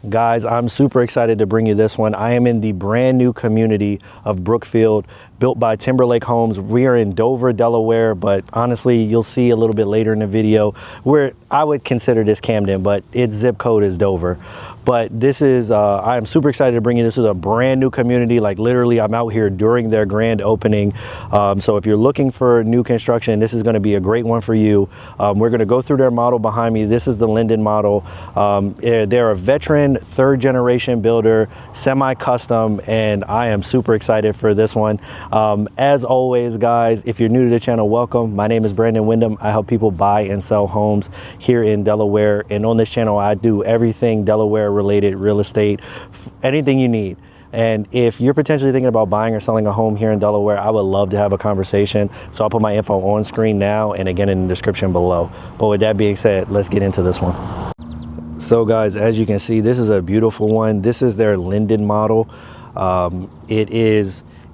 Guys, I'm super excited to bring you this one. I am in the brand new community of Brookfield, built by Timberlake Homes. We are in Dover, Delaware, but honestly, you'll see a little bit later in the video where I would consider this Camden, but its zip code is Dover. But this is, I am super excited to bring you, this is a brand new community. Like literally, I'm out here during their grand opening. So if you're looking for new construction, this is gonna be a great one for you. We're gonna go through their model behind me. This is the Windom model. They're a veteran, third generation builder, semi-custom, and I am super excited for this one. As always, guys, if you're new to the channel, welcome. My name is Brandon Windom. I help people buy and sell homes here in Delaware. And on this channel, I do everything Delaware related, real estate, anything you need. And if you're potentially thinking about buying or selling a home here in Delaware, I would love to have a conversation. So I'll put my info on screen now and again in the description below. But with that being said, let's get into this one. So guys, as you can see, this is a beautiful one. This is their Windom model.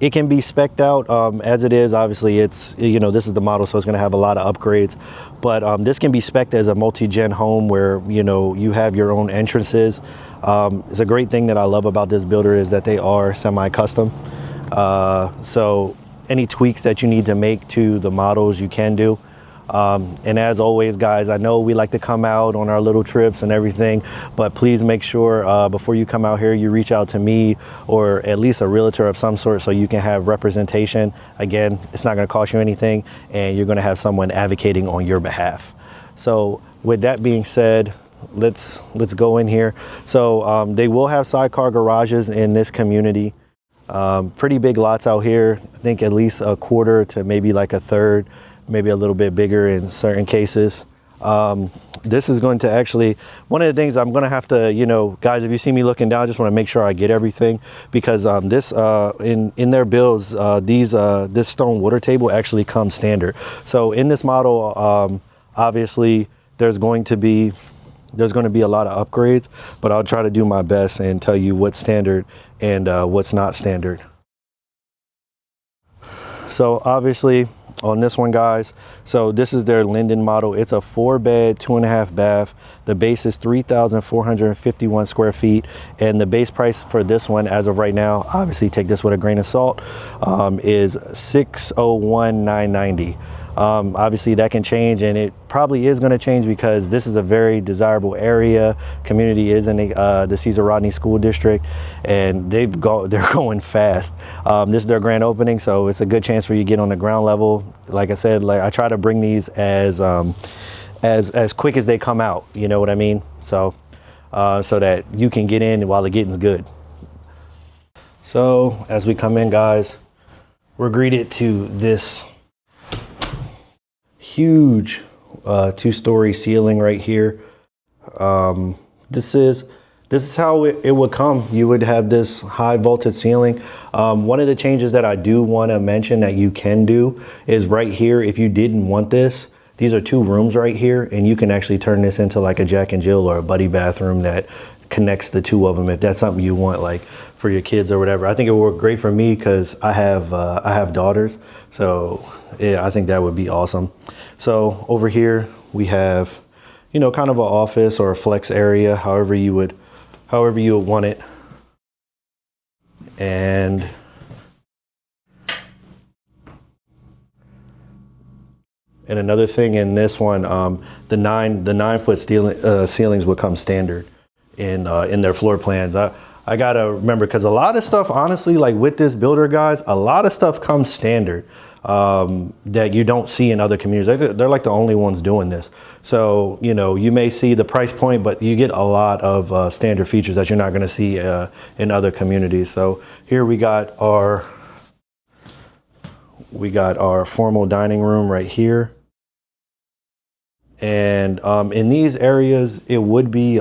It can be spec'd out as it is. Obviously, it's, you know, this is the model, so it's going to have a lot of upgrades. But this can be spec'd as a multi-gen home where, you know, you have your own entrances. It's a great thing that I love about this builder is that they are semi-custom. So any tweaks that you need to make to the models, you can do. And as always, guys, I know we like to come out on our little trips and everything, but please make sure before you come out here, you reach out to me or at least a realtor of some sort so you can have representation. Again, it's not going to cost you anything and you're going to have someone advocating on your behalf. So with that being said, let's go in here. So they will have sidecar garages in this community. Pretty big lots out here. I think at least a quarter to maybe like a third, maybe a little bit bigger in certain cases. This is going to actually, one of the things I'm going to have to, you know, guys, if you see me looking down, I just want to make sure I get everything because this in their builds, this stone water table actually comes standard. So in this model, obviously there's going to be a lot of upgrades, but I'll try to do my best and tell you what's standard and what's not standard. So obviously on this one, guys, so this is their Windom model. It's a 4-bed, 2.5 bath. The base is 3,451 square feet. And the base price for this one, as of right now, obviously take this with a grain of salt, is $601,990. Obviously that can change, and it probably is going to change because this is a very desirable area. Community is in the Caesar Rodney School District, and they're going fast. This is their grand opening, so it's a good chance for you to get on the ground level. Like I said, like I try to bring these as quick as they come out. You know what I mean? So so that you can get in while the getting's good. So as we come in, guys, we're greeted to this huge 2-story ceiling right here. This is how it would come. You would have this high vaulted ceiling. One of the changes that I do want to mention that you can do is right here. If you didn't want this, these are 2 rooms right here, and you can actually turn this into like a Jack and Jill or a buddy bathroom that connects the 2 of them if that's something you want, like for your kids or whatever. I think it would work great for me because I have daughters, so yeah, I think that would be awesome. So over here we have, you know, kind of an office or a flex area, however you would want it. And another thing in this one, the 9-foot ceilings would come standard in their floor plans. I gotta remember, because a lot of stuff, honestly, like with this builder, guys, a lot of stuff comes standard that you don't see in other communities. They're like the only ones doing this. So, you know, you may see the price point, but you get a lot of standard features that you're not gonna see in other communities. So here we got our formal dining room right here. And in these areas, it would be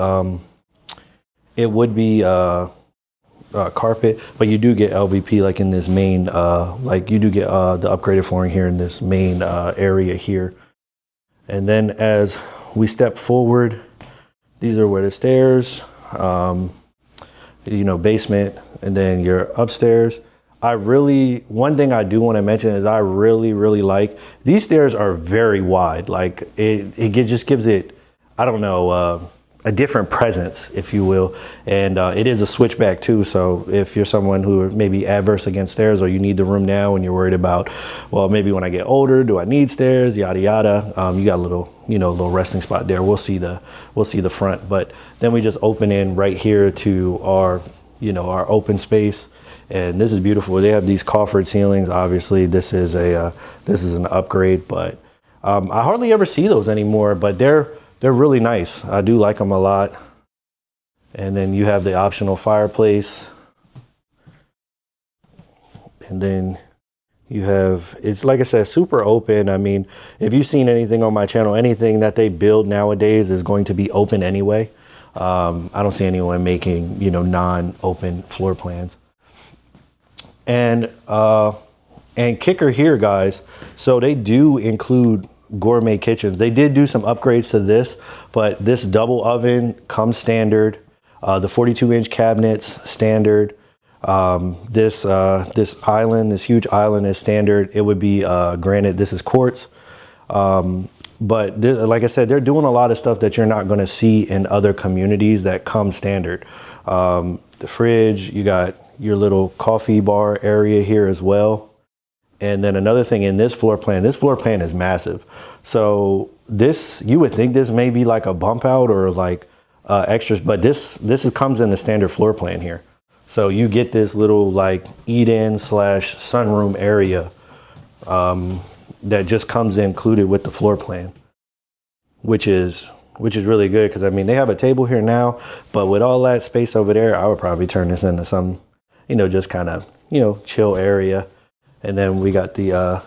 carpet, but you do get LVP like in this main, like you do get the upgraded flooring here in this main area here. And then as we step forward, these are where the stairs, you know, basement, and then your upstairs. One thing I do want to mention is I really like, these stairs are very wide. Like it just gives it, I don't know, a different presence, if you will. And it is a switchback too. So if you're someone who may be adverse against stairs, or you need the room now and you're worried about, well, maybe when I get older, do I need stairs, yada, yada. You got a little, little resting spot there. We'll see the front, but then we just open in right here to our, our open space. And this is beautiful. They have these coffered ceilings. Obviously this is an upgrade, but I hardly ever see those anymore, but they're really nice. I do like them a lot. And then you have the optional fireplace. And then you have, it's like I said, super open. I mean, if you've seen anything on my channel, anything that they build nowadays is going to be open anyway. I don't see anyone making, non-open floor plans. And kicker here, guys, so they do include gourmet kitchens. They did do some upgrades to this, but this double oven comes standard. The 42-inch cabinets standard. This island, this huge island is standard. It would be granted, this is quartz. But like I said, they're doing a lot of stuff that you're not going to see in other communities that come standard. The fridge, you got your little coffee bar area here as well. And then another thing in this floor plan is massive. So this, you would think this may be like a bump out or like extras, but this comes in the standard floor plan here. So you get this little like eat-in / sunroom area that just comes included with the floor plan, which is really good. Because I mean, they have a table here now, but with all that space over there, I would probably turn this into some, just kind of, chill area. And then we got the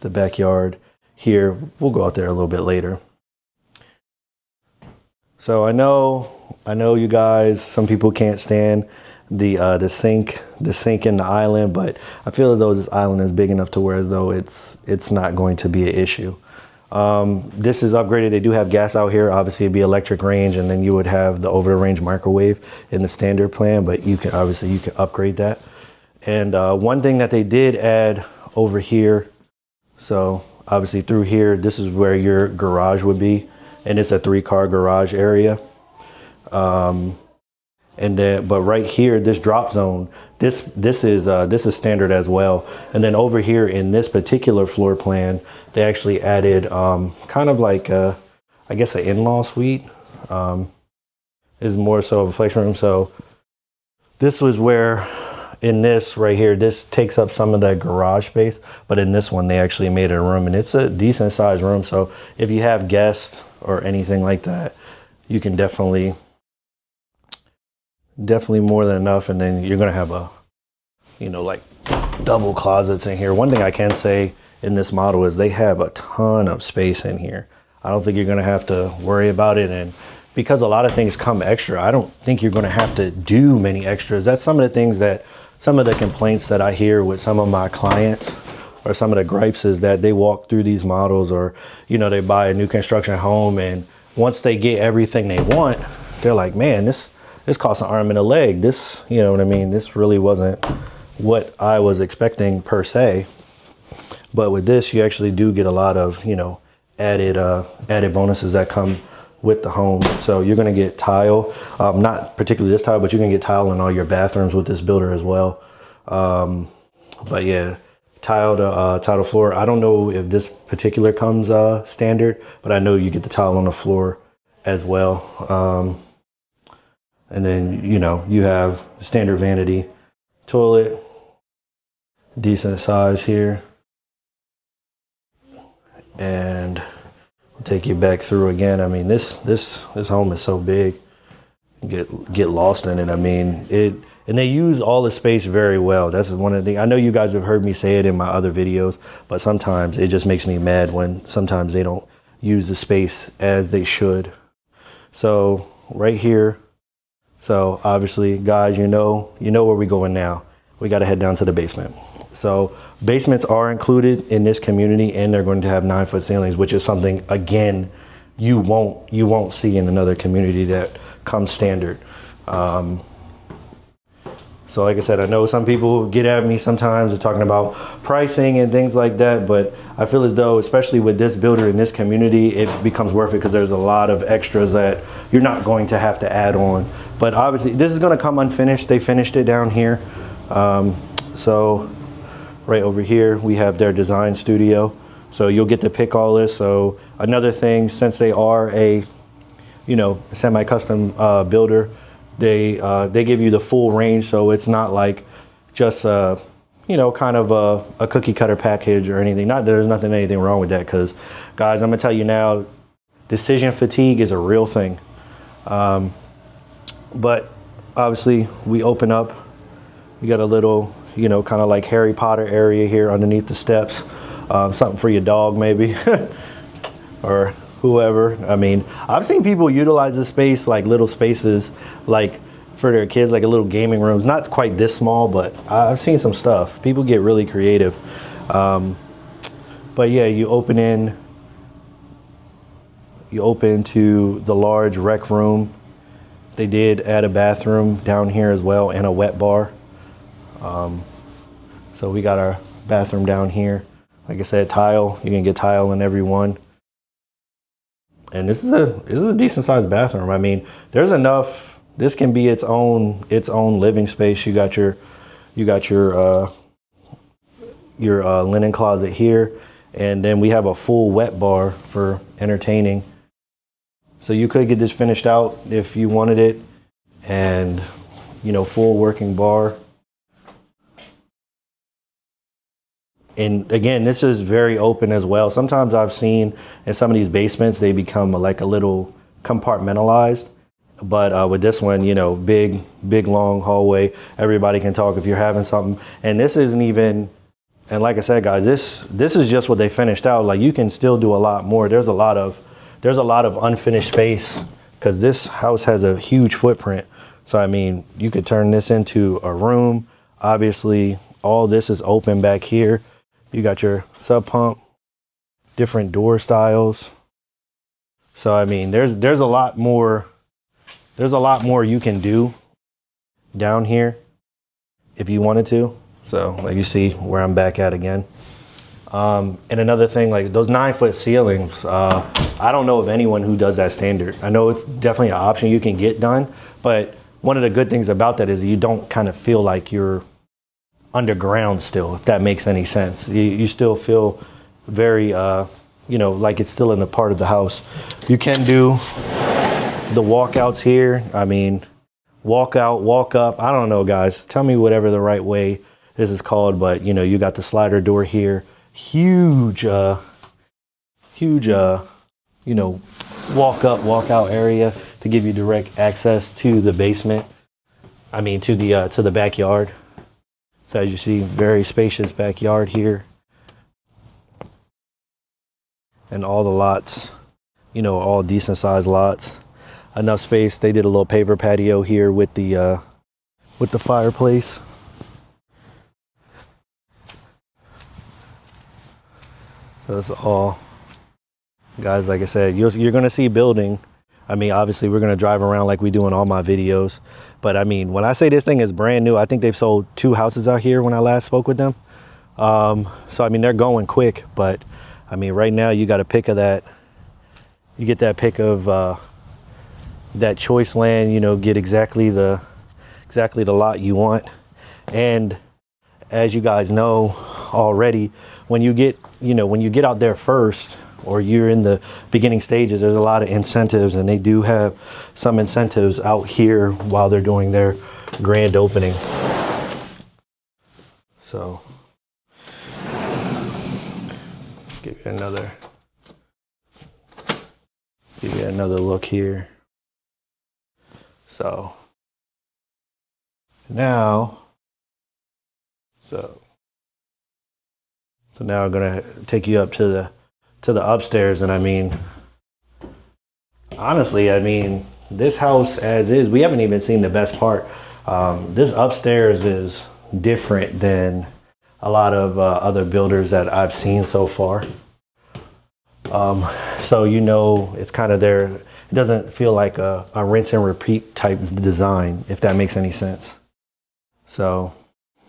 backyard here. We'll go out there a little bit later. So I know you guys, some people can't stand the sink in the island, but I feel as though this island is big enough to where as though it's not going to be an issue. This is upgraded. They do have gas out here. Obviously it'd be electric range, and then you would have the over the range microwave in the standard plan, but you can upgrade that. And one thing that they did add over here, so obviously through here, this is where your garage would be, and it's a 3-car garage area. And then, but right here, this drop zone, this is standard as well. And then over here in this particular floor plan, they actually added kind of like I guess an in-law suite. Is more so of a flex room. So this was where, in this right here, this takes up some of that garage space, but in this one they actually made it a room, and it's a decent sized room. So if you have guests or anything like that, you can definitely more than enough. And then you're gonna have a, like double closets in here. One thing I can say in this model is they have a ton of space in here. I don't think you're gonna have to worry about it. And because a lot of things come extra, I don't think you're gonna have to do many extras. That's some of the complaints that I hear with some of my clients, or some of the gripes, is that they walk through these models, or, they buy a new construction home, and once they get everything they want, they're like, man, this costs an arm and a leg. This, you know what I mean? This really wasn't what I was expecting per se. But with this, you actually do get a lot of, added bonuses that come with the home. So you're going to get tile, not particularly this tile, but you're going to get tile in all your bathrooms with this builder as well. But yeah, tile to floor. I don't know if this particular comes standard, but I know you get the tile on the floor as well. And then, you have standard vanity toilet, decent size here. And I'll take you back through again. I mean, this home is so big. Get lost in it. I mean, and they use all the space very well. That's one of the things. I know you guys have heard me say it in my other videos, but sometimes it just makes me mad when sometimes they don't use the space as they should. So right here, so obviously, guys, you know where we're going now. We got to head down to the basement. So basements are included in this community, and they're going to have 9-foot ceilings, which is something, again, you won't see in another community that comes standard. So like I said, I know some people get at me sometimes and talking about pricing and things like that, but I feel as though, especially with this builder in this community, it becomes worth it because there's a lot of extras that you're not going to have to add on. But obviously this is going to come unfinished. They finished it down here. So right over here, we have their design studio. So you'll get to pick all this. So another thing, since they are a, you know, semi-custom builder, they give you the full range. So it's not like just you know, kind of a cookie cutter package or anything. Not there's anything wrong with that, because guys, I'm gonna tell you now, decision fatigue is a real thing. But obviously we open up, we got a little, you know, kind of like Harry Potter area here underneath the steps. Something for your dog maybe, or whoever. I mean, I've seen people utilize this space, like little spaces, like for their kids, like a little gaming rooms. Not quite this small, but I've seen some stuff. People get really creative. But yeah, you open to the large rec room. They did add a bathroom down here as well and a wet bar. So we got our bathroom down here. Like I said, tile. You can get tile in every one. And this is a decent sized bathroom. I mean, there's enough. This can be its own living space. You got your linen closet here, and then we have a full wet bar for entertaining. So you could get this finished out if you wanted it, and you know, full working bar. And again, this is very open as well. Sometimes I've seen in some of these basements, they become like a little compartmentalized. But with this one, you know, big, long hallway. Everybody can talk if you're having something. And this isn't even, and like I said, guys, this is just what they finished out. Like, you can still do a lot more. There's a lot of unfinished space because this house has a huge footprint. So, I mean, you could turn this into a room. Obviously, all this is open back here. You got your sub pump, different door styles. So, I mean, there's a lot more. There's a lot more you can do down here if you wanted to. So, like you see where I'm back at again. And another thing, like those 9-foot ceilings, I don't know of anyone who does that standard. I know it's definitely an option you can get done, but one of the good things about that is you don't kind of feel like you're underground still, if that makes any sense. You still feel very, you know, like it's still in a part of the house. You can do the walkouts here. I mean, walk out, walk up. I don't know, guys. Tell me whatever the right way this is called, but you know, you got the slider door here. Huge, you know, walk up, walk out area to give you direct access to the basement. I mean, to the backyard. So as you see, very spacious backyard here. And all the lots, you know, all decent sized lots. Enough space. They did a little paver patio here with the fireplace. So it's all, guys, like I said, you're going to see building. I mean, obviously we're going to drive around like we do in all my videos. But I mean, when I say this thing is brand new, I think they've sold 2 houses out here when I last spoke with them. So, I mean, they're going quick, but I mean, right now you got a pick of that. You get that pick of that choice land, you know, get exactly the lot you want. And as you guys know already, when you get out there first, or you're in the beginning stages, there's a lot of incentives, and they do have some incentives out here while they're doing their grand opening. So, give you another look here. So now I'm gonna take you up to the upstairs, and I mean, honestly, I mean, this house as is, we haven't even seen the best part. This upstairs is different than a lot of other builders that I've seen so far. So, you know, it's kind of there. It doesn't feel like a rinse and repeat type design, if that makes any sense. So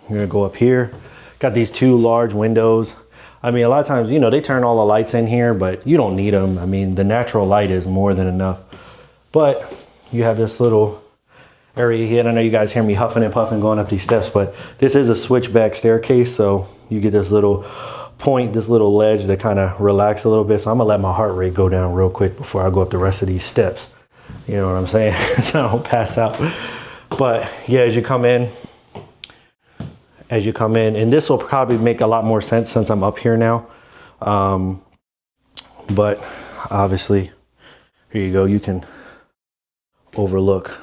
you're gonna go up here. Got these 2 large windows. I mean, a lot of times, you know, they turn all the lights in here, but you don't need them. I mean, the natural light is more than enough. But you have this little area here. I know you guys hear me huffing and puffing going up these steps, but this is a switchback staircase. So you get this little point, this little ledge to kind of relax a little bit. So I'm gonna let my heart rate go down real quick before I go up the rest of these steps. You know what I'm saying? So I don't pass out. But yeah, as you come in, and this will probably make a lot more sense since I'm up here now. But obviously, here you go. You can overlook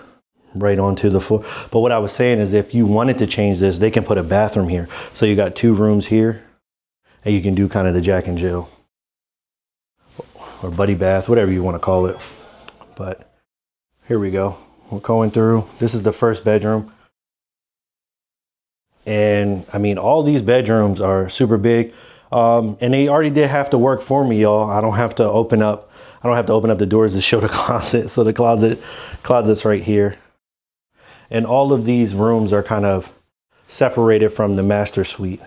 right onto the floor. But what I was saying is if you wanted to change this, they can put a bathroom here. So you got 2 rooms here, and you can do kind of the Jack and Jill or buddy bath, whatever you want to call it. But here we go. We're going through. This is the first bedroom. And I mean, all these bedrooms are super big. And they already did have to work for me, y'all. I don't have to open up the doors to show the closet. So the closet's right here. And all of these rooms are kind of separated from the master suite.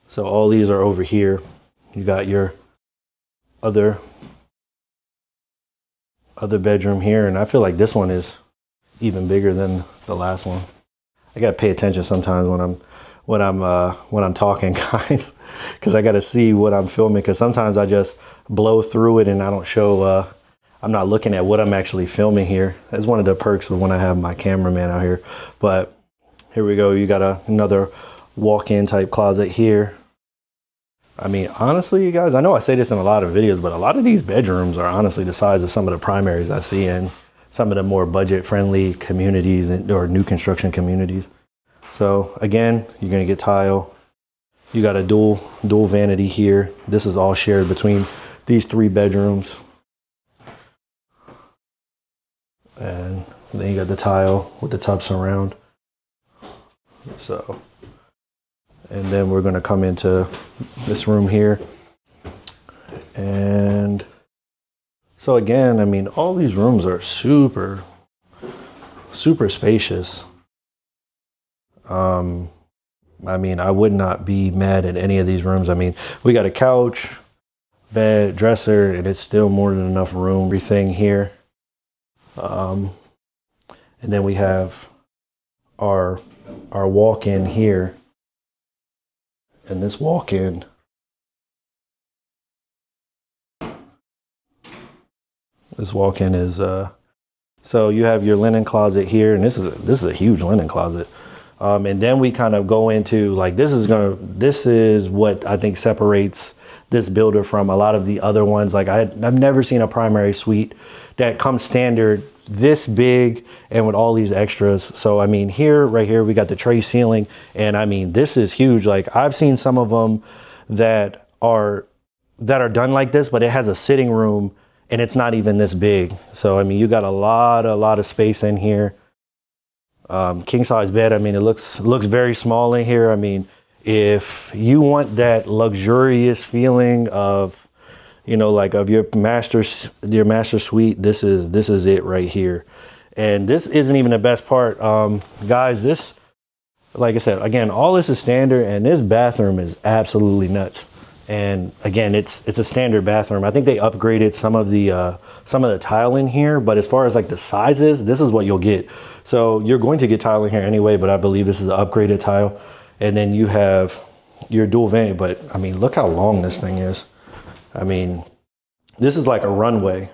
So all these are over here. You got your other bedroom here, and I feel like this one is even bigger than the last one. I gotta pay attention sometimes when I'm talking, guys, because I gotta see what I'm filming. Because sometimes I just blow through it and I don't show. I'm not looking at what I'm actually filming here. That's one of the perks of when I have my cameraman out here. But here we go. You got another walk-in type closet here. I mean, honestly, you guys, I know I say this in a lot of videos, but a lot of these bedrooms are honestly the size of some of the primaries I see in some of the more budget-friendly communities or new construction communities. So again, you're gonna get tile. You got a dual vanity here. This is all shared between these 3 bedrooms. And then you got the tile with the tub surround. So, and then we're gonna come into this room here. And so again, I mean, all these rooms are super spacious. I mean, I would not be mad at any of these rooms. I mean, we got a couch, bed, dresser, and it's still more than enough room, everything here. And then we have our walk-in here. And this walk-in is so you have your linen closet here, and this is a huge linen closet. And then we kind of go into like this is what I think separates this builder from a lot of the other ones. Like I've never seen a primary suite that comes standard this big and with all these extras. So I mean, right here we got the tray ceiling, and I mean this is huge. Like I've seen some of them that are done like this, but it has a sitting room and it's not even this big. So I mean, you got a lot of space in here. King size bed. I mean, it looks very small in here. I mean, if you want that luxurious feeling of, you know, like of your master suite, this is it right here. And this isn't even the best part, guys. This, like I said, again, all this is standard, and this bathroom is absolutely nuts. And again, it's a standard bathroom. I think they upgraded some of the tile in here, but as far as like the sizes, this is what you'll get. So you're going to get tile in here anyway, but I believe this is an upgraded tile. And then you have your dual vanity, but I mean, look how long this thing is. I mean, this is like a runway.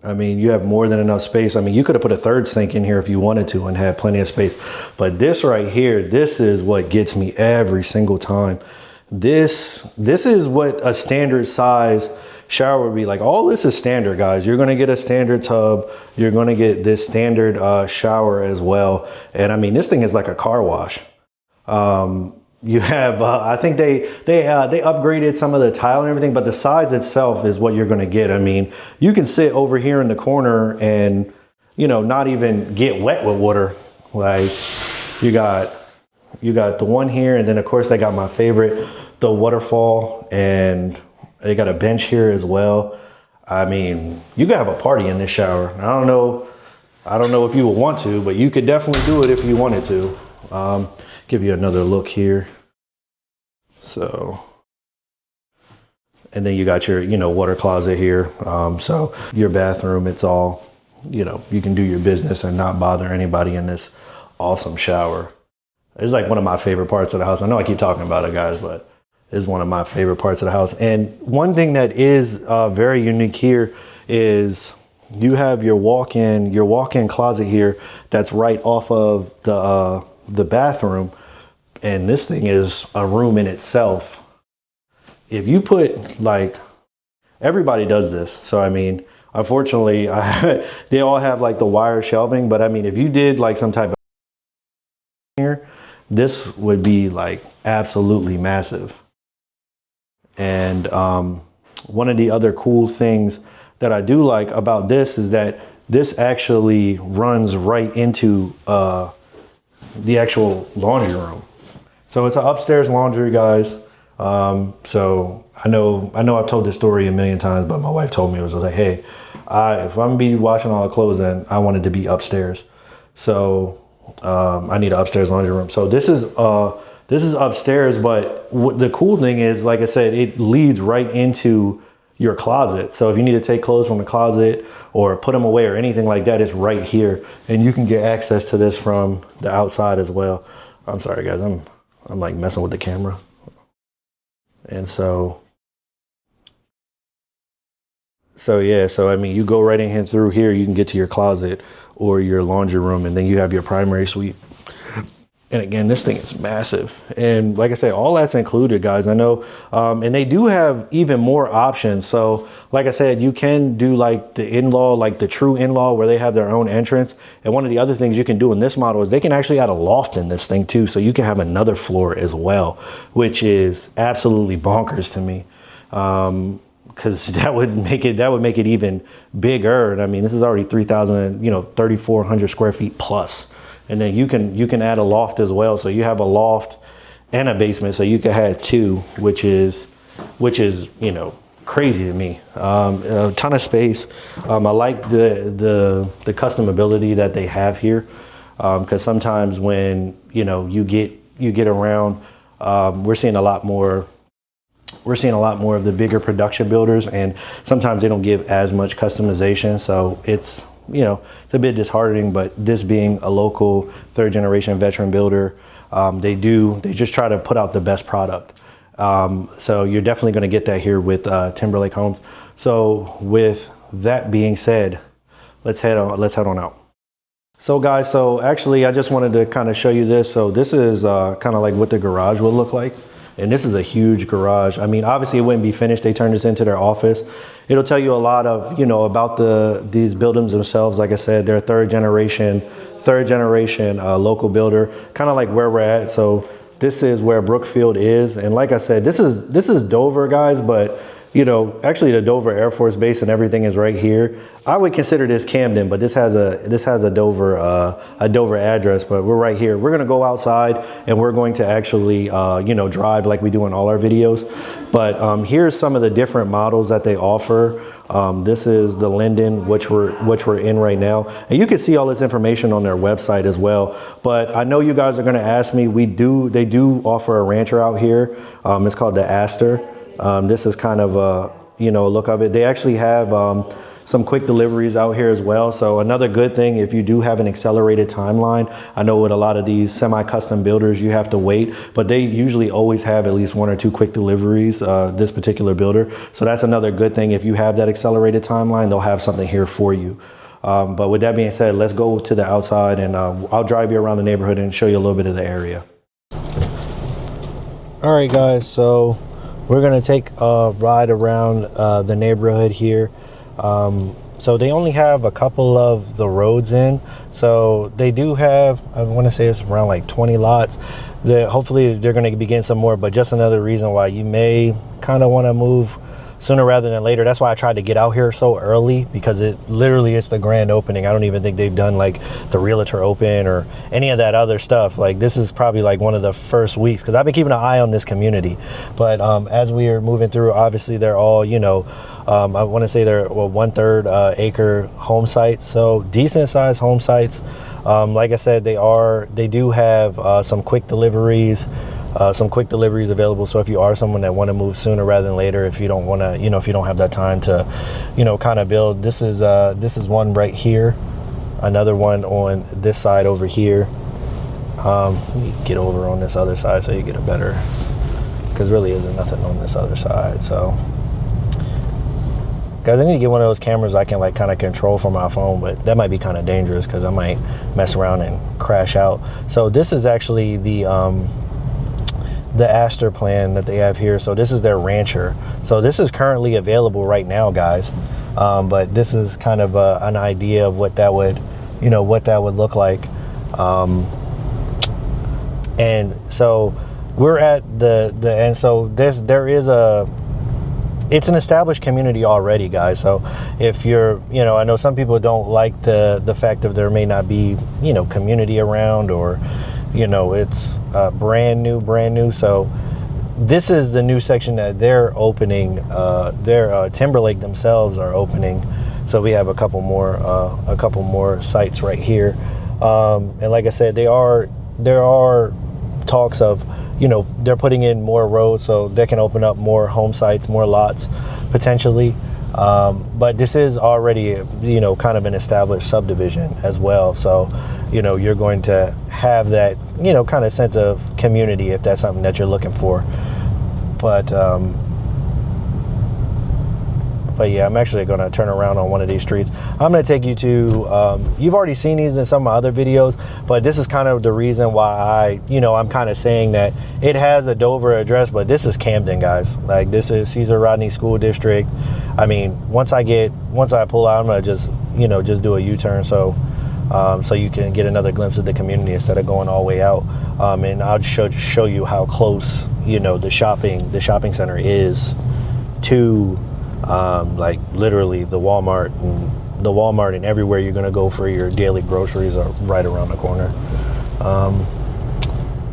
I mean, you have more than enough space. I mean, you could have put a third sink in here if you wanted to and had plenty of space. But this right here, this is what gets me every single time. This is what a standard size shower would be like. All this is standard, guys. You're going to get a standard tub. You're going to get this standard shower as well. And I mean, this thing is like a car wash. You have, I think they upgraded some of the tile and everything, but the size itself is what you're going to get. I mean, you can sit over here in the corner and, you know, not even get wet with water. Like you got the one here, and then of course they got my favorite, the waterfall, and they got a bench here as well. I mean, you could have a party in this shower. I don't know if you would want to, but you could definitely do it if you wanted to. Give you another look here. So, and then you got your, water closet here. So your bathroom, it's all, you can do your business and not bother anybody in this awesome shower. It's like one of my favorite parts of the house. I know I keep talking about it, guys, but it's one of my favorite parts of the house. And one thing that is very unique here is you have your walk-in closet here that's right off of the bathroom. And this thing is a room in itself. If you put, like, everybody does this. So, I mean, unfortunately, they all have like the wire shelving, but I mean, if you did like some type of here, this would be like absolutely massive. And one of the other cool things that I do like about this is that this actually runs right into the actual laundry room. So it's an upstairs laundry, guys. So I know I've told this story a million times, but my wife told me, it was like, hey, if I'm gonna be washing all the clothes, then I want it to be upstairs. So I need an upstairs laundry room. So this is upstairs, but the cool thing is, like I said, it leads right into your closet. So if you need to take clothes from the closet or put them away or anything like that, it's right here, and you can get access to this from the outside as well. I'm sorry, guys, I'm like messing with the camera. And so yeah, so I mean, you go right in here through here, you can get to your closet or your laundry room, and then you have your primary suite. And again, this thing is massive. And like I say, all that's included, guys. I know, and they do have even more options. So like I said, you can do like the in-law, like the true in-law, where they have their own entrance. And one of the other things you can do in this model is they can actually add a loft in this thing too. So you can have another floor as well, which is absolutely bonkers to me. Because that would make it even bigger. And I mean, this is already 3,400 square feet plus. And then you can add a loft as well. So you have a loft and a basement. So you could have two, which is crazy to me. A ton of space. I like the customability that they have here. Because sometimes when you get around, we're seeing a lot more of the bigger production builders, and sometimes they don't give as much customization. So it's a bit disheartening, but this being a local third generation veteran builder, they just try to put out the best product. So you're definitely going to get that here with Timberlake Homes. So with that being said, let's head on out. So guys, so actually I just wanted to kind of show you this. So this is kind of like what the garage would look like. And this is a huge garage. I mean, obviously it wouldn't be finished. They turned this into their office. It'll tell you a lot of, about these buildings themselves. Like I said, they're third generation local builder, kind of like where we're at. So this is where Brookfield is. And like I said, this is Dover, guys, but actually the Dover Air Force Base and everything is right here. I would consider this Camden, but this has a Dover address, but we're right here. We're gonna go outside and we're going to actually drive like we do in all our videos. But here's some of the different models that they offer. This is the Linden, which we're in right now, and you can see all this information on their website as well. But I know you guys are gonna ask me. They do offer a rancher out here. It's called the Astor. This is kind of a look of it. They actually have some quick deliveries out here as well. So another good thing, if you do have an accelerated timeline, I know with a lot of these semi-custom builders, you have to wait, but they usually always have at least 1 or 2 quick deliveries, this particular builder. So that's another good thing. If you have that accelerated timeline, they'll have something here for you. But with that being said, let's go to the outside, and I'll drive you around the neighborhood and show you a little bit of the area. All right, guys, so we're gonna take a ride around the neighborhood here. So they only have a couple of the roads in. So they do have, I want to say it's around like 20 lots. Hopefully they're gonna be getting some more, but just another reason why you may kind of want to move sooner rather than later. That's why I tried to get out here so early, because it's the grand opening. I don't even think they've done like the realtor open or any of that other stuff. Like this is probably like one of the first weeks, because I've been keeping an eye on this community. But as we are moving through, obviously they're all I want to say they're 1/3 acre home sites, so decent sized home sites. Like I said, they do have some quick deliveries. Some quick deliveries available. So if you are someone that want to move sooner rather than later, if you don't want to, if you don't have that time to, kind of build, this is one right here, another one on this side over here. Let me get over on this other side so you get a better, because really isn't nothing on this other side. So guys, I need to get one of those cameras I can like kind of control from my phone, but that might be kind of dangerous because I might mess around and crash out. So this is actually the Astor plan that they have here. So this is their rancher. So this is currently available right now, guys. But this is kind of an idea of what that would, look like. And so we're at the end. So it's an established community already, guys. So if you're, I know some people don't like the fact that there may not be, community around, or it's brand new. So this is the new section that they're opening. Their Timberlake themselves are opening. So we have a couple more sites right here. And like I said, there are talks of, they're putting in more roads so they can open up more home sites, more lots potentially. But this is already, kind of an established subdivision as well. So, you're going to have that, kind of sense of community if that's something that you're looking for. But yeah, I'm actually going to turn around on one of these streets. I'm going to take you to, you've already seen these in some of my other videos, but this is kind of the reason why I'm kind of saying that it has a Dover address, but this is Camden, guys. Like, this is Cesar Rodney School District. I mean, once I pull out, I'm going to just do a U-turn. So you can get another glimpse of the community instead of going all the way out. And I'll show you how close, the shopping center is to, like literally the Walmart and everywhere you're going to go for your daily groceries are right around the corner.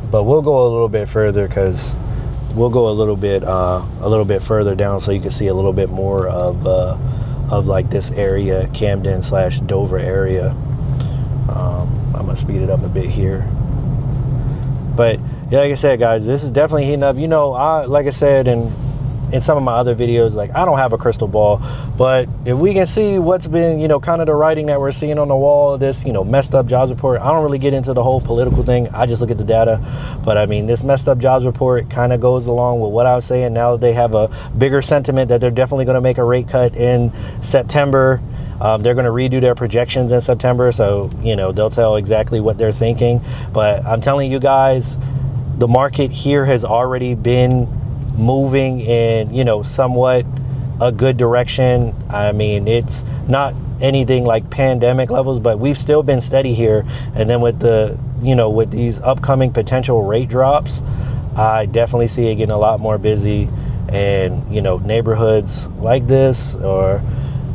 But we'll go a little bit further, because we'll go a little bit further down so you can see a little bit more of like this area, Camden / Dover area. I'm gonna speed it up a bit here. But yeah, like I said, guys, this is definitely heating up. Like I said, in some of my other videos, like, I don't have a crystal ball, but if we can see what's been, kind of the writing that we're seeing on the wall, this, messed up jobs report. I don't really get into the whole political thing. I just look at the data. But I mean, this messed up jobs report kind of goes along with what I was saying. Now that they have a bigger sentiment that they're definitely going to make a rate cut in September. They're going to redo their projections in September. So, they'll tell exactly what they're thinking. But I'm telling you guys, the market here has already been moving in, somewhat a good direction. I mean, it's not anything like pandemic levels, but we've still been steady here. And then with with these upcoming potential rate drops, I definitely see it getting a lot more busy. And, neighborhoods like this, or,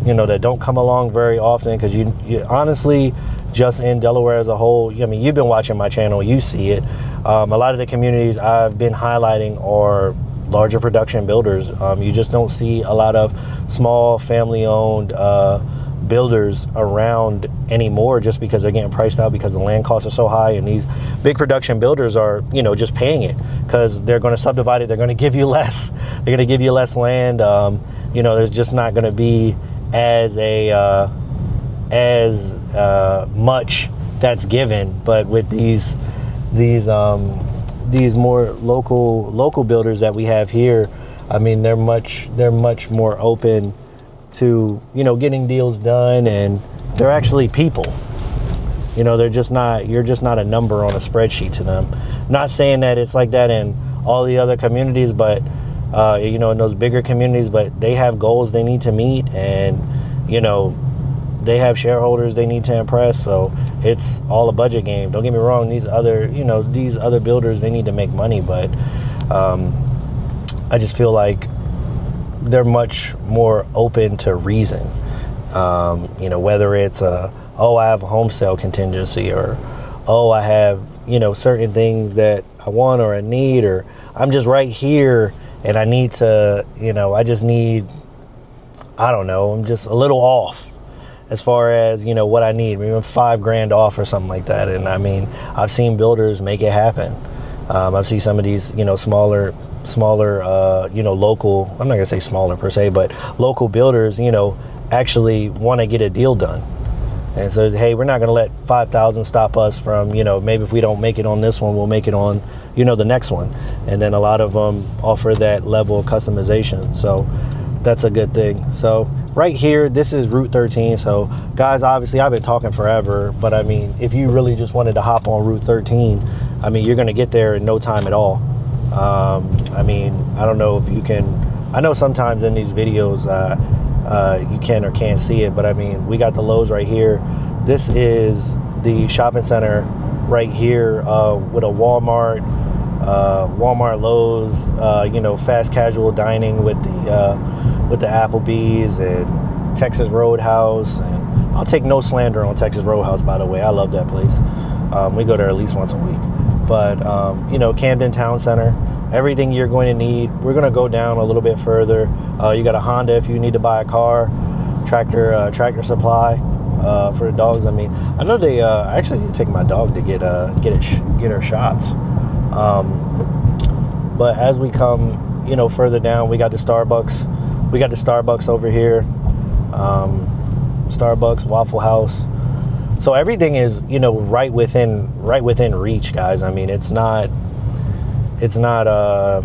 that don't come along very often, because you honestly, just in Delaware as a whole, I mean, you've been watching my channel, you see it. A lot of the communities I've been highlighting are larger production builders. You just don't see a lot of small family-owned builders around anymore, just because they're getting priced out because the land costs are so high, and these big production builders are, just paying it because they're going to subdivide it. They're going to give you less. They're going to give you less land. There's just not going to be as much that's given. But with these more local builders that we have here, I mean, they're much more open to, getting deals done, and they're actually people. You're just not a number on a spreadsheet to them. Not saying that it's like that in all the other communities, but in those bigger communities, but they have goals they need to meet, and they have shareholders they need to impress. So it's all a budget game. Don't get me wrong, these other builders, they need to make money, but I just feel like they're much more open to reason. Whether it's I have a home sale contingency, or I have certain things that I want or I need, or I'm just right here and I need to I just need I don't know, I'm just a little off as far as, you know, what I need, maybe $5,000 off or something like that. And I mean, I've seen builders make it happen. I've seen some of these, you know, smaller, you know, local, I'm not gonna say smaller per se, but local builders, you know, actually want to get a deal done. And so, hey, we're not gonna let 5,000 stop us from, you know, maybe if we don't make it on this one, we'll make it on, you know, the next one. And then a lot of them offer that level of customization. So that's a good thing. So right here, this is Route 13. So guys, obviously I've been talking forever, but I mean, if you really just wanted to hop on Route 13, I mean, you're gonna get there in no time at all. I mean, I don't know if you can, I know sometimes in these videos, you can or can't see it, but I mean, we got the Lowe's right here. This is the shopping center right here with a Walmart, Lowe's, you know, fast casual dining with the Applebee's and Texas Roadhouse. And I'll take no slander on Texas Roadhouse, by the way. I love that place. We go there at least once a week. But you know, Camden Town Center, everything you're going to need. We're going to go down a little bit further. You got a Honda if you need to buy a car, Tractor Supply for the dogs. I mean, I know they actually need to take my dog to get her shots. But as we come, you know, further down, we got the Starbucks. We got the Starbucks over here. Starbucks, Waffle House. So everything is, you know, right within reach, guys. I mean, it's not far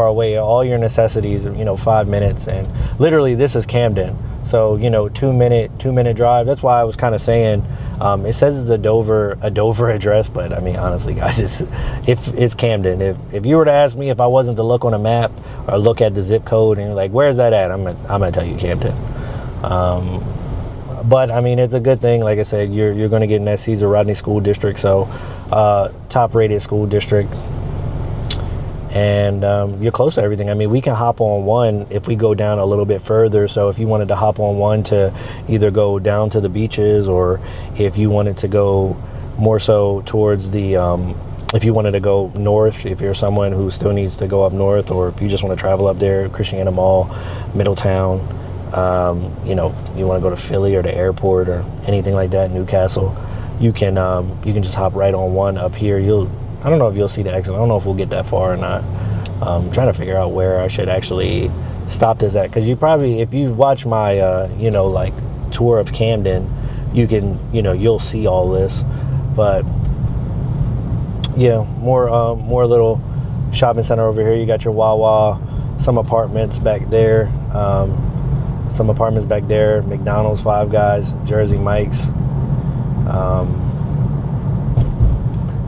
away. All your necessities, you know, 5 minutes, and literally this is Camden. So, you know, 2 minute drive. That's why I was kind of saying, it says it's a Dover address, but I mean, honestly, guys, it's Camden. If you were to ask me if I wasn't to look on a map or look at the zip code and you're like, where's that at? I'm gonna tell you Camden. But I mean, it's a good thing. Like I said, you're going to get in that Caesar Rodney School District, so top rated school district. And you're close to everything. I mean, we can hop on one if we go down a little bit further. So if you wanted to hop on one to either go down to the beaches, or if you wanted to go more so towards the, if you wanted to go north, if you're someone who still needs to go up north, or if you just want to travel up there, Christiana Mall, Middletown, you know, you want to go to Philly or the airport or anything like that, Newcastle, you can just hop right on one up here. I don't know if you'll see the exit. I don't know if we'll get that far or not. I'm trying to figure out where I should actually stop this at, because you probably, if you've watched my you know, like tour of Camden, you can, you know, you'll see all this. But yeah, more little shopping center over here. You got your Wawa, some apartments back there, McDonald's, Five Guys, Jersey Mike's.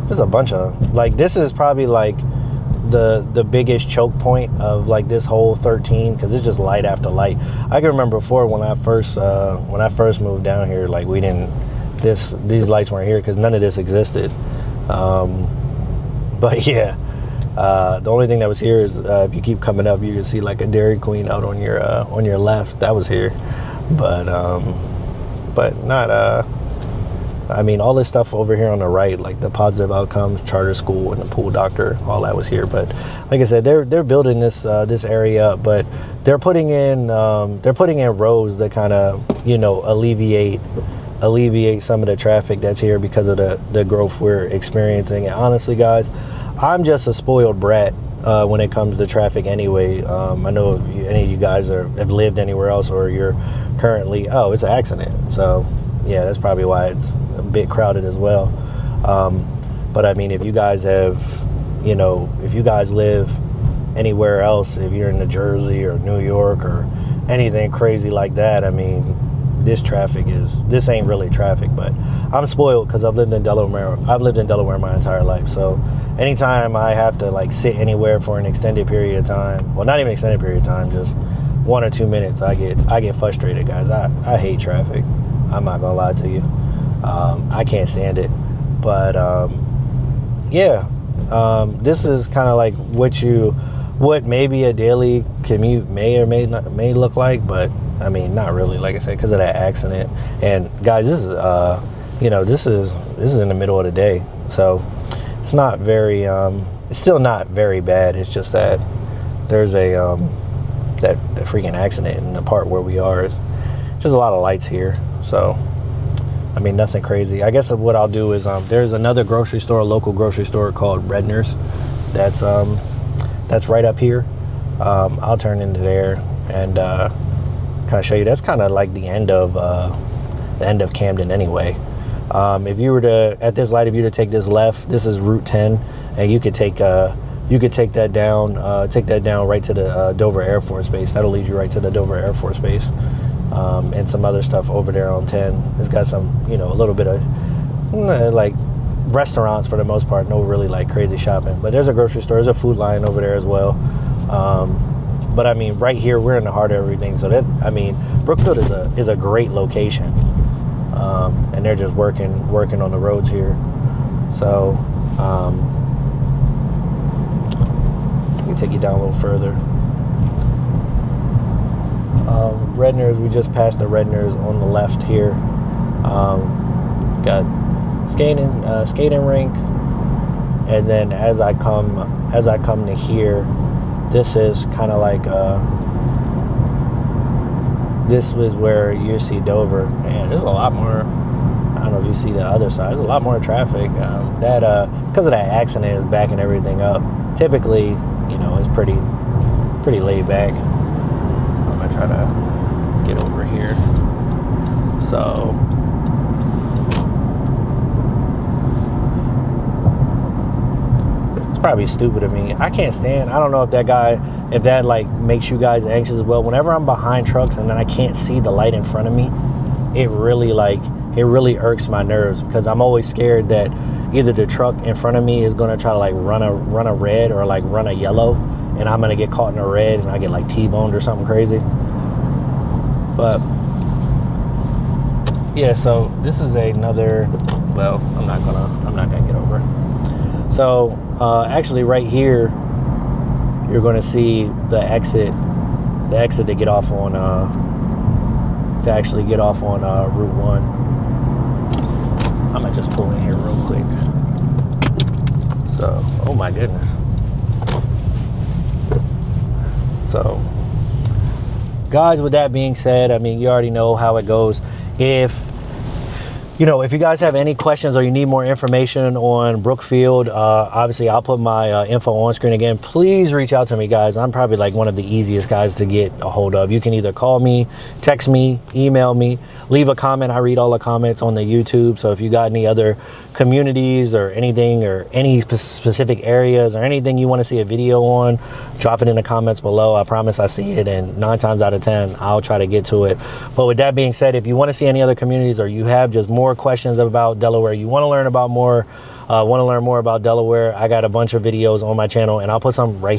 There's a bunch of, like, this is probably like the biggest choke point of like this whole 13, because it's just light after light. I can remember before when I first moved down here, like these lights weren't here because none of this existed. But yeah, the only thing that was here is if you keep coming up, you can see like a Dairy Queen out on your left. That was here, but not. I mean, all this stuff over here on the right, like the Positive Outcomes Charter School and the Pool Doctor, all that was here. But like I said, they're building this area, but they're putting in roads that kind of, you know, alleviate some of the traffic that's here because of the growth we're experiencing. And honestly, guys, I'm just a spoiled brat when it comes to traffic anyway. I know if any of you guys have lived anywhere else, or you're currently, it's an accident. So yeah, that's probably why it's a bit crowded as well. But I mean, if you guys live anywhere else, if you're in New Jersey or New York or anything crazy like that, I mean, this ain't really traffic. But I'm spoiled because I've lived in Delaware my entire life. So anytime I have to like sit anywhere for an extended period of time, well, not even extended period of time, just 1 or 2 minutes, I get frustrated, guys. I hate traffic. I'm not gonna lie to you. I can't stand it. But yeah, this is kind of like what maybe a daily commute may or may look like, but I mean, not really, like I said, because of that accident. And guys, this is this is in the middle of the day, so it's not very it's still not very bad. It's just that there's a that freaking accident in the part where we are. Is just a lot of lights here. So, I mean, nothing crazy. I guess what I'll do is there's another grocery store, a local grocery store called Redner's. That's right up here. I'll turn into there and kind of show you. That's kind of like the end of Camden anyway. If you were to, at this light, if you were to take this left, this is Route 10, and you could take that down right to the Dover Air Force Base. That'll lead you right to the Dover Air Force Base, and some other stuff over there on 10. It's got some, you know, a little bit of like restaurants for the most part. No really like crazy shopping, but there's a grocery store. There's a Food Lion over there as well. But I mean, right here, we're in the heart of everything. So that, I mean, Brookfield is a great location, and they're just working on the roads here. So let me take you down a little further. Redner's, we just passed the Redner's on the left here. Got skating rink, and then as I come to here, this is kind of like this was where you see Dover, and there's a lot more. I don't know if you see the other side. There's a lot more traffic. Because of that accident is backing everything up. Typically, you know, it's pretty laid back. I'm gonna try to get over here. So it's probably stupid of me. I can't stand. I don't know if that like makes you guys anxious as well. Whenever I'm behind trucks and then I can't see the light in front of me, it really irks my nerves, because I'm always scared that either the truck in front of me is gonna try to like run a red or like run a yellow, and I'm gonna get caught in a red and I get like T-boned or something crazy. But yeah, so this is another. Well, I'm not gonna get over. So actually, right here, you're gonna see the exit to get off on Route 1. I'm gonna just pull in here real quick. So, oh my goodness. So, guys, with that being said, I mean, you already know how it goes. If you guys have any questions or you need more information on Brookfield, obviously I'll put my info on screen again. Please reach out to me, guys. I'm probably like one of the easiest guys to get a hold of. You can either call me, text me, email me, leave a comment. I read all the comments on the YouTube. So if you got any other communities or anything, or any specific areas or anything you want to see a video on, drop it in the comments below. I promise I see it, and 9 times out of 10 I'll try to get to it. But with that being said, if you want to see any other communities, or you have just more questions about Delaware, you want to learn more about Delaware, I got a bunch of videos on my channel, and I'll put some right here.